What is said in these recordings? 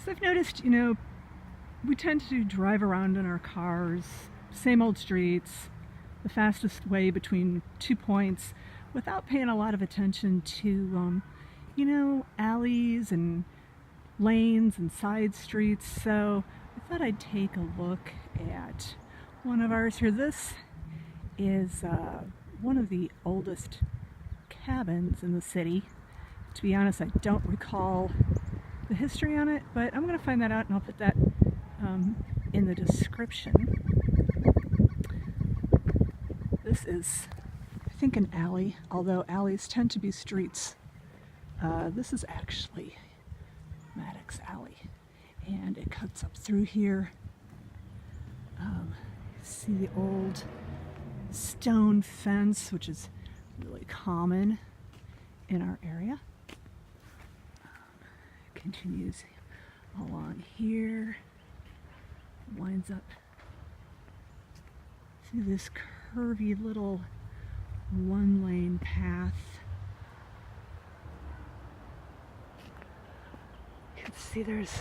So I've noticed, we tend to drive around in our cars, same old streets, the fastest way between 2 points, without paying a lot of attention to, alleys and lanes and side streets. So I thought I'd take a look at one of ours here. This is one of the oldest cabins in the city. To be honest, I don't recall the history on it, but I'm going to find that out and I'll put that in the description. This is, I think, an alley, although alleys tend to be streets. This is actually Maddox Alley, and it cuts up through here. See the old stone fence, which is really common in our area. Continues along here, winds up through this curvy little one-lane path. You can see there's,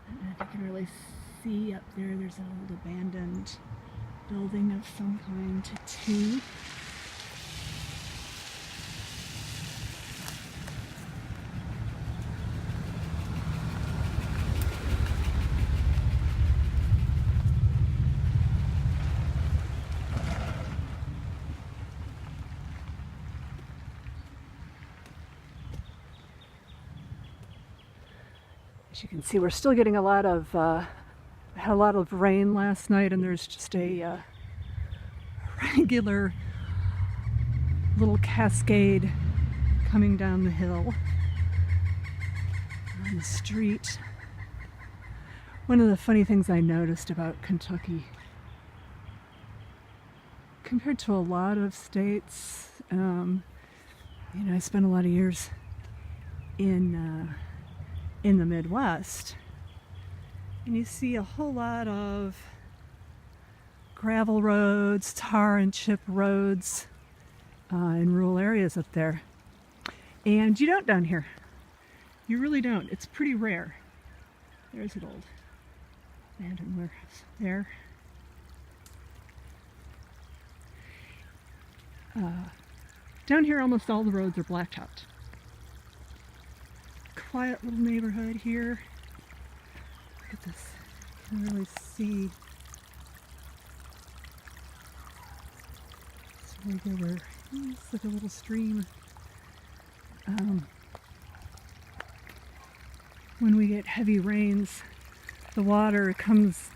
I don't know if you can really see up there, there's an old abandoned building of some kind too. As you can see, we're still getting a lot of, had a lot of rain last night, and there's just a regular little cascade coming down the hill on the street. One of the funny things I noticed about Kentucky, compared to a lot of states, I spent a lot of years in the Midwest, and you see a whole lot of gravel roads, tar and chip roads in rural areas up there. And you don't down here. You really don't. It's pretty rare. There's an old abandoned warehouse there. Down here, almost all the roads are blacktopped. Quiet little neighborhood here. Look at this. You can really see it's regular. It's like a little stream. When we get heavy rains, the water comes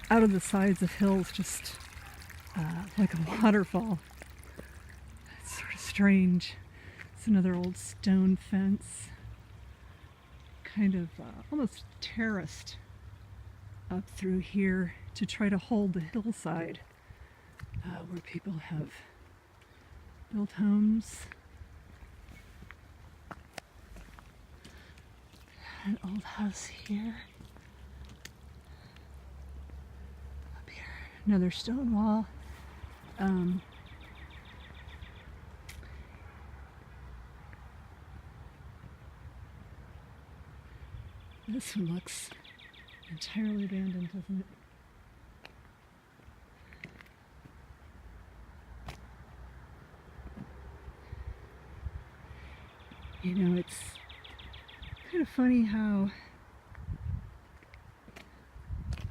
out of the sides of hills just like a waterfall. It's sort of strange. It's another old stone fence. Kind of almost terraced up through here to try to hold the hillside where people have built homes. An old house here. Up here, another stone wall. This one looks entirely abandoned, doesn't it? It's kind of funny how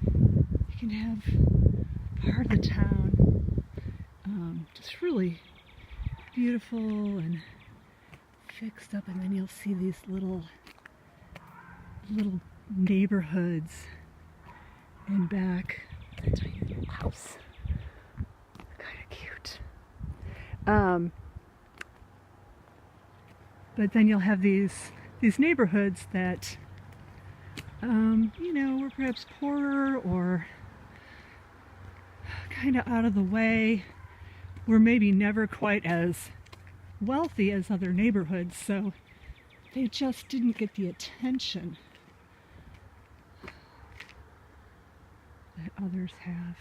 you can have part of the town just really beautiful and fixed up, and then you'll see these little neighborhoods in back. A tiny little house, kind of cute. But then you'll have these neighborhoods that were perhaps poorer or kind of out of the way, were maybe never quite as wealthy as other neighborhoods, so they just didn't get the attention that others have.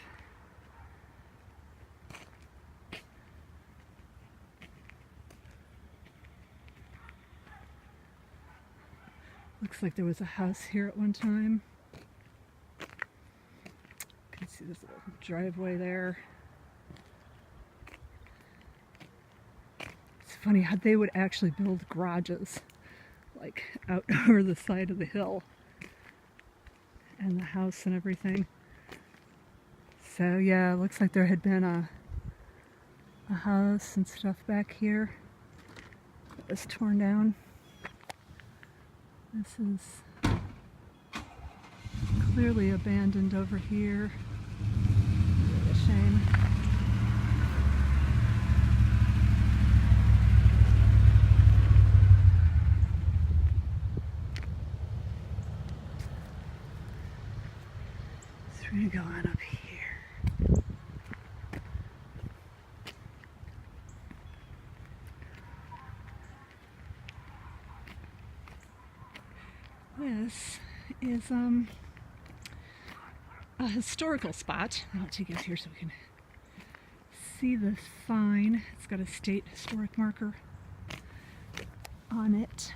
Looks like there was a house here at one time. You can see this little driveway there. It's funny how they would actually build garages like out over the side of the hill, and the house and everything. So yeah, it looks like there had been a house and stuff back here that was torn down. This is clearly abandoned over here. Really a shame. So we're gonna go on up here. This is a historical spot. I'll take you up here so we can see the sign. It's got a state historic marker on it.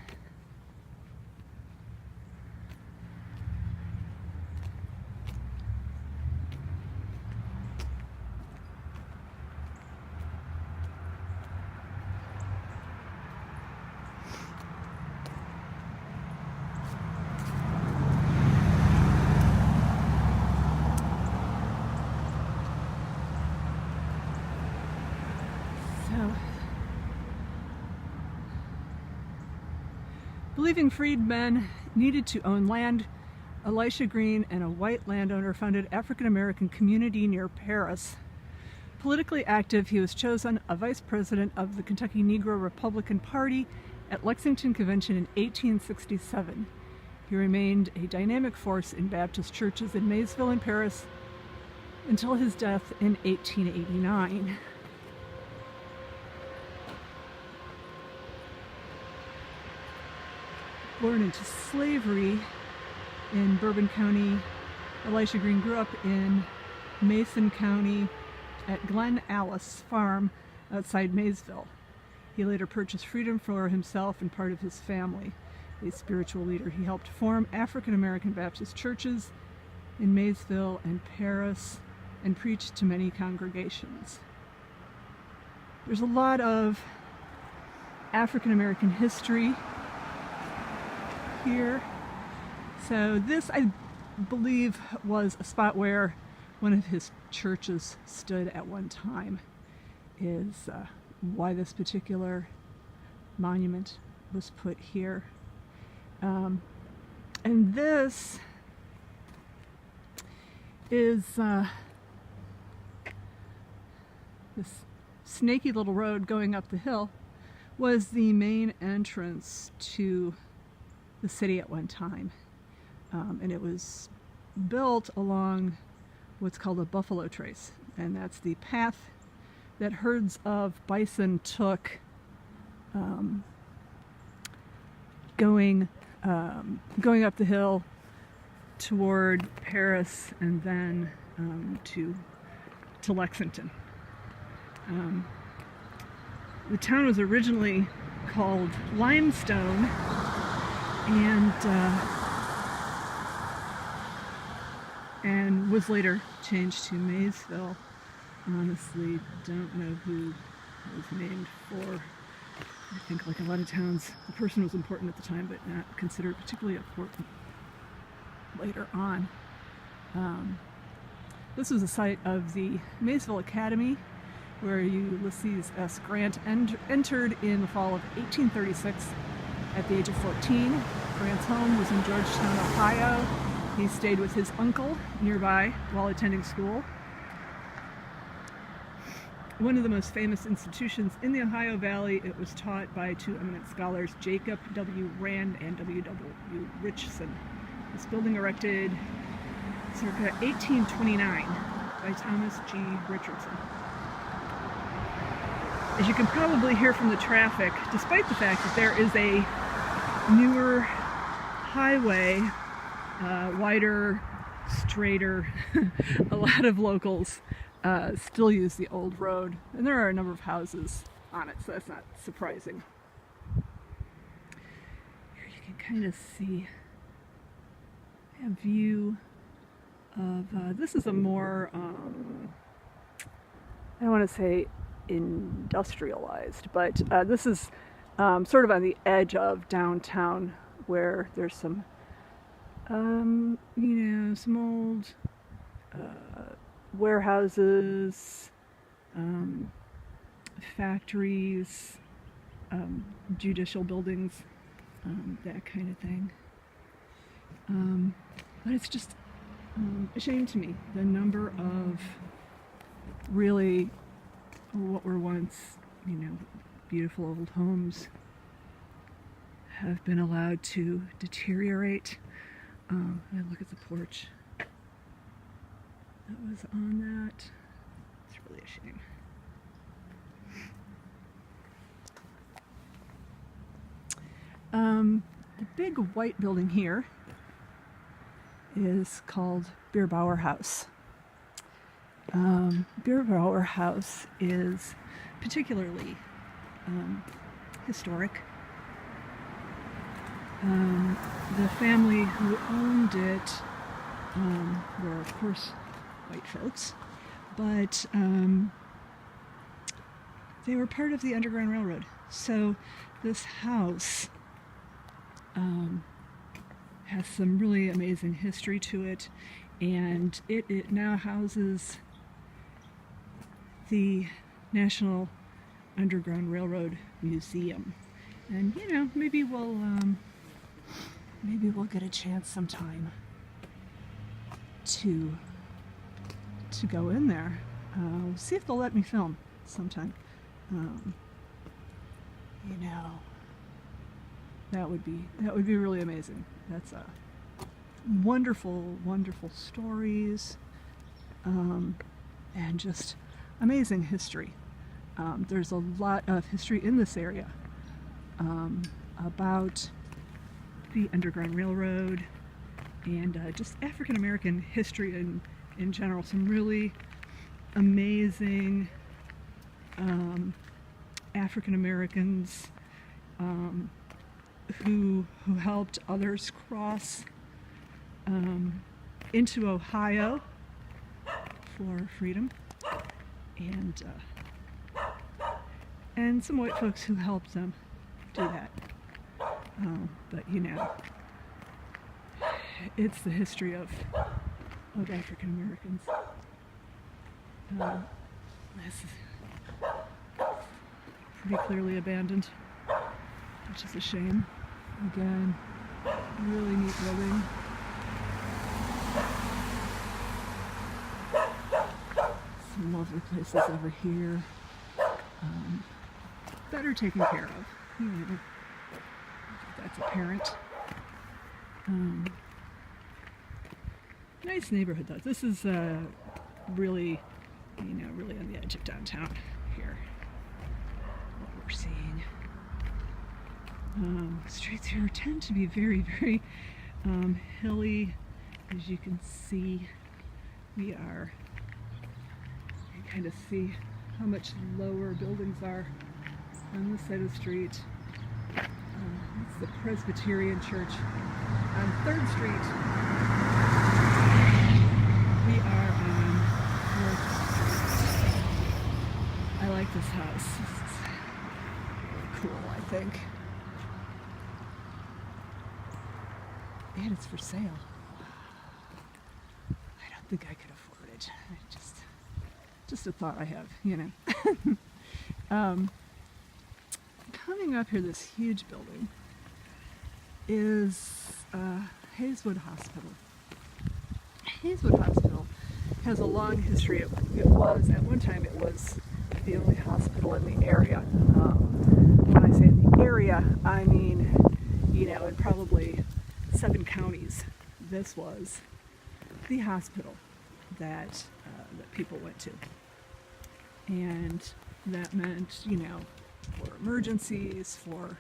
Believing freedmen needed to own land, Elisha Green and a white landowner founded African-American community near Paris. Politically active, he was chosen a vice president of the Kentucky Negro Republican Party at Lexington Convention in 1867. He remained a dynamic force in Baptist churches in Maysville and Paris until his death in 1889. Born into slavery in Bourbon County, Elisha Green grew up in Mason County at Glen Alice Farm outside Maysville. He later purchased freedom for himself and part of his family. A spiritual leader, he helped form African-American Baptist churches in Maysville and Paris and preached to many congregations. There's a lot of African-American history here. So this, I believe, was a spot where one of his churches stood at one time, is why this particular monument was put here. And this is this snaky little road going up the hill was the main entrance to the city at one time, and it was built along what's called a buffalo trace, and that's the path that herds of bison took going up the hill toward Paris and then to Lexington. The town was originally called Limestone, and was later changed to Maysville. Honestly, don't know who it was named for. I think, like a lot of towns, the person was important at the time, but not considered particularly important later on. This was the site of the Maysville Academy, where Ulysses S. Grant entered in the fall of 1836 at the age of 14. Grant's home was in Georgetown, Ohio. He stayed with his uncle nearby while attending school. One of the most famous institutions in the Ohio Valley, it was taught by two eminent scholars, Jacob W. Rand and W. W. Richson. This building erected circa 1829 by Thomas G. Richardson. As you can probably hear from the traffic, despite the fact that there is a newer highway, wider, straighter, a lot of locals still use the old road, and there are a number of houses on it, so that's not surprising. Here you can kind of see a view of, this is a more, I don't want to say industrialized, but this is sort of on the edge of downtown where there's some, some old warehouses, factories, judicial buildings, that kind of thing. But it's just a shame to me, the number of really what were once, beautiful old homes have been allowed to deteriorate. And look at the porch that was on that. It's really a shame. The big white building here is called Bierbauer House. Bierbauer House is particularly historic. The family who owned it were, of course, white folks, but they were part of the Underground Railroad. So this house has some really amazing history to it, and it now houses the National Underground Railroad Museum. And maybe we'll get a chance sometime to go in there. See if they'll let me film sometime. That would be really amazing. That's wonderful stories, and just amazing history. There's a lot of history in this area about the Underground Railroad and just African American history in general. Some really amazing African Americans who helped others cross into Ohio for freedom, and some white folks who helped them do that. But it's the history of African Americans. This is pretty clearly abandoned, which is a shame. Again, really neat building. Some lovely places over here. Better taken care of. That's apparent. Nice neighborhood though. This is really, really on the edge of downtown here. What we're seeing. Streets here tend to be very, very hilly. As you can see, you kind of see how much lower buildings are on this side of the street. It's the Presbyterian Church on 3rd Street. We are on 4th Street. I like this house. It's really cool, I think. And it's for sale. I don't think I could afford it. Just a thought I have, Coming up here, this huge building is Hayswood Hospital. Hayswood Hospital has a long history. At one time, it was the only hospital in the area. When I say in the area, I mean, in probably 7 counties, this was the hospital that people went to. And that meant, for emergencies, for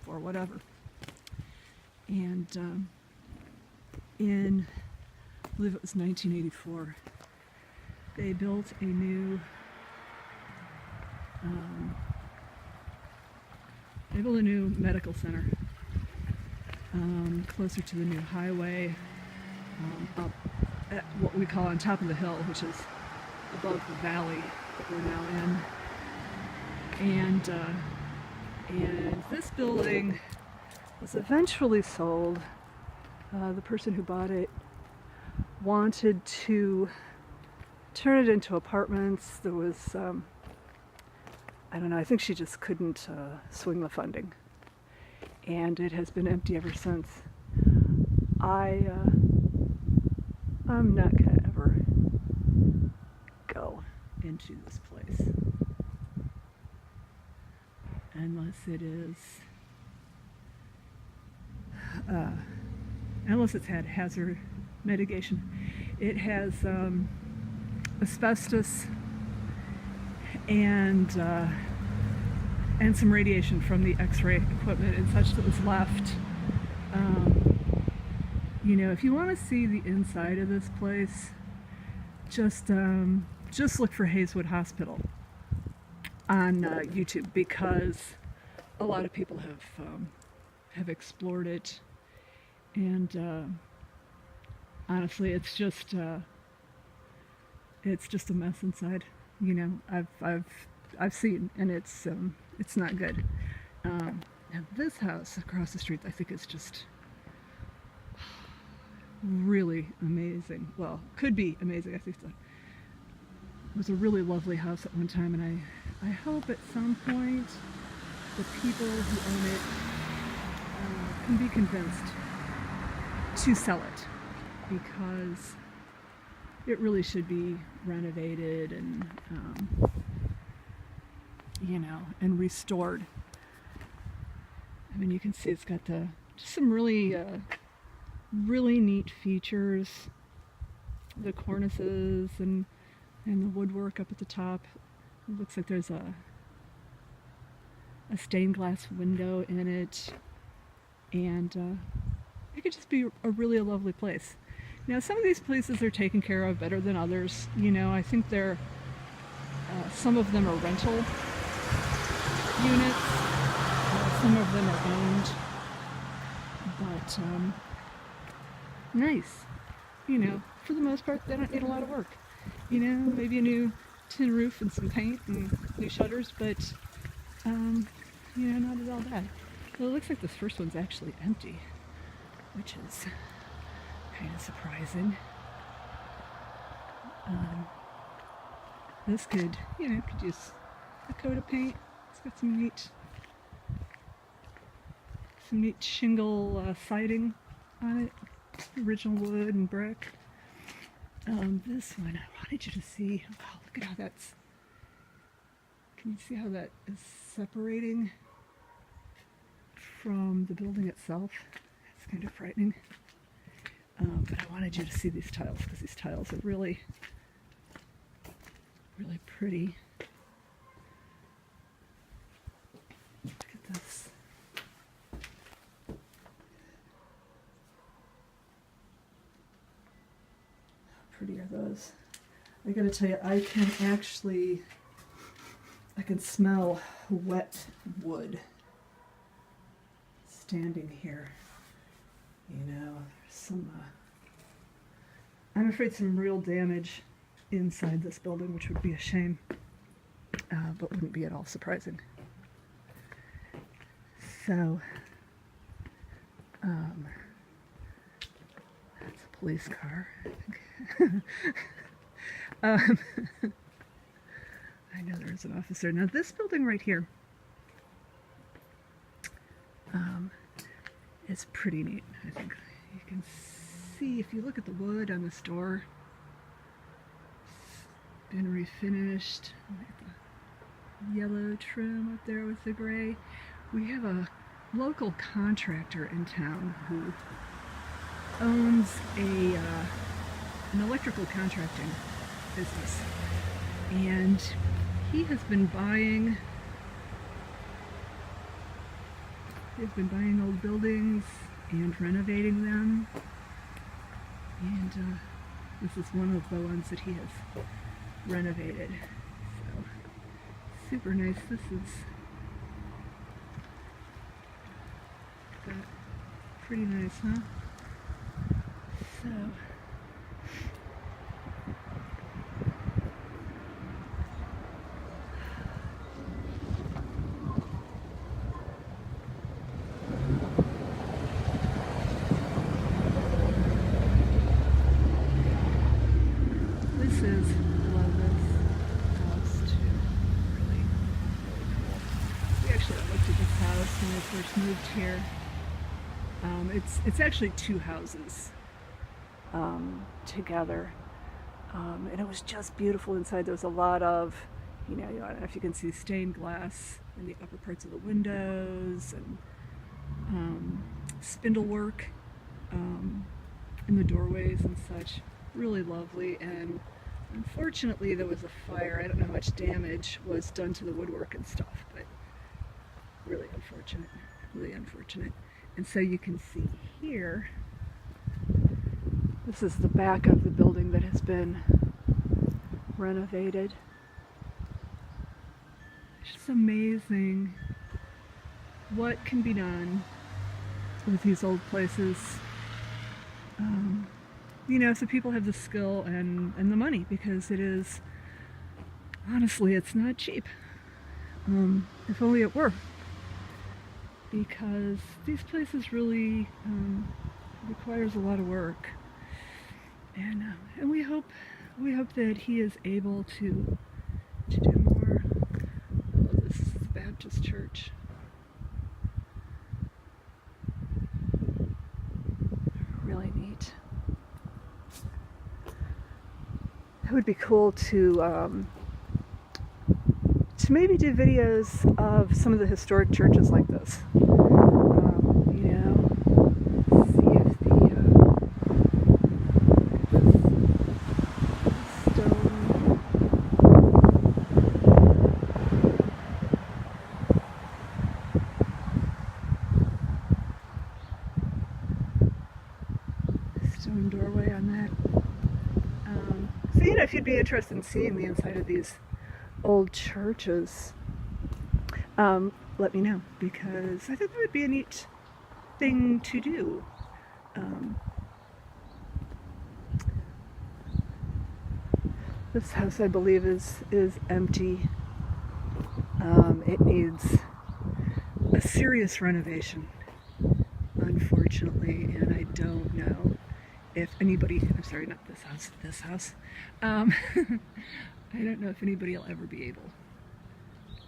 whatever. And in, I believe it was 1984, they built a new They built a new medical center closer to the new highway, up at what we call on top of the hill, which is above the valley that we're now in. And this building was eventually sold. The person who bought it wanted to turn it into apartments. There was, I don't know, I think she just couldn't swing the funding. And it has been empty ever since. I'm not gonna ever go into this place unless it is, unless it's had hazard mitigation. It has asbestos and some radiation from the X-ray equipment and such that was left. You know, if you want to see the inside of this place, just look for Hayswood Hospital on YouTube, because a lot of people have explored it, and honestly, it's just a mess inside. You know, I've seen, and it's not good. Now this house across the street, I think, is just really amazing. Well, could be amazing. I think so. It was a really lovely house at one time, and I hope at some point the people who own it can be convinced to sell it, because it really should be renovated and you know, and restored. I mean, you can see it's got just some really really neat features, the cornices and the woodwork up at the top. It looks like there's a stained glass window in it, and it could just be a really lovely place. Now, some of these places are taken care of better than others. You know, I think they're some of them are rental units, some of them are owned, but nice. You know, for the most part, they don't need a lot of work. You know, maybe a new tin roof and some paint and new shutters, but you know, not at all bad. Well, it looks like this first one's actually empty, which is kind of surprising. This could, you know, could use a coat of paint. It's got some neat shingle siding on it, original wood and brick. This one, I wanted you to see. Oh, look at how that's. Can you see how that is separating from the building itself? It's kind of frightening. But I wanted you to see these tiles, because these tiles are really, really pretty. Look at this. How pretty are those? I gotta tell you, I can smell wet wood standing here. You know, some, I'm afraid some real damage inside this building, which would be a shame, but wouldn't be at all surprising. So, that's a police car, I think. I know there's an officer. Now this building right here is pretty neat, I think. You can see, if you look at the wood on this door, it's been refinished. Look at the yellow trim up there with the gray. We have a local contractor in town who owns an electrical contracting business, and he has been buying old buildings and renovating them, and this is one of the ones that he has renovated. So super nice. that. Pretty nice, huh? So, this is, I love this house too. Really, really cool. We actually looked at this house when we first moved here. It's actually two houses together, and it was just beautiful inside. There was a lot of, I don't know if you can see stained glass in the upper parts of the windows, and spindle work in the doorways and such. Really lovely. And unfortunately there was a fire. I don't know how much damage was done to the woodwork and stuff, but really unfortunate, really unfortunate. And so you can see here, this is the back of the building that has been renovated. It's just amazing what can be done with these old places. So people have the skill and the money, because it is, honestly, it's not cheap. If only it were. Because these places really requires a lot of work, and we hope that he is able to do more. Oh, this is the Baptist church. Really neat. It would be cool to maybe do videos of some of the historic churches like this. See if the stone doorway on that. So if you'd be interested in seeing the inside of these old churches, let me know, because I think that would be a neat thing to do. This house, I believe, is empty. It needs a serious renovation, unfortunately, and I don't know if anybody, I'm sorry, not this house, I don't know if anybody will ever be able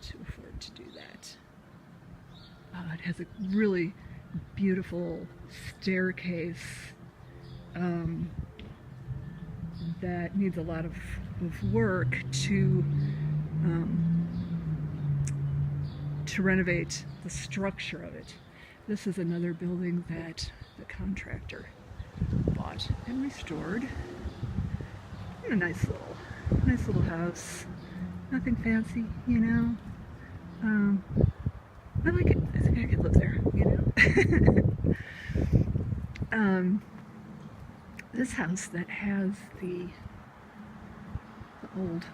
to afford to do that. It has a really beautiful staircase that needs a lot of work to renovate the structure of it. This is another building that the contractor bought and restored. And a nice little house. Nothing fancy, I like it. I think I could live there, This house that has the old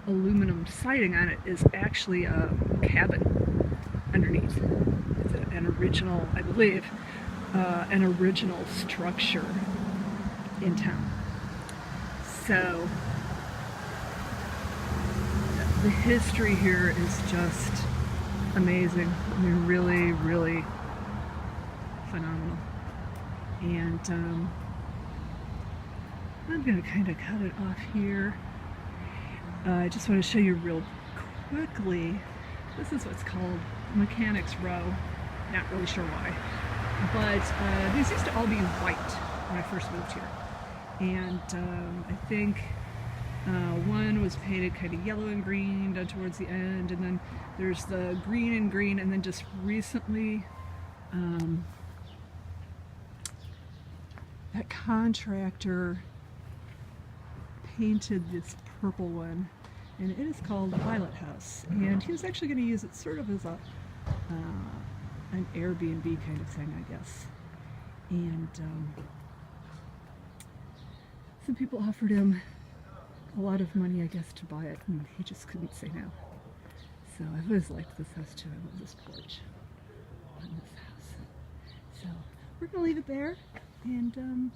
aluminum siding on it is actually a cabin underneath. It's an original, I believe, an original structure in town. So the history here is just amazing. I mean, really, really phenomenal. And I'm going to kind of cut it off here. I just want to show you real quickly. This is what's called Mechanics Row. Not really sure why. But these used to all be white when I first moved here. And I think one was painted kind of yellow and green down towards the end, and then there's the green and green, and then just recently that contractor painted this purple one, and it is called Violet House, and he was actually going to use it sort of as a an Airbnb kind of thing, I guess. And some people offered him a lot of money, I guess, to buy it, and he just couldn't say no. So I've always liked this house too. I love this porch on this house. we're going to leave it there, and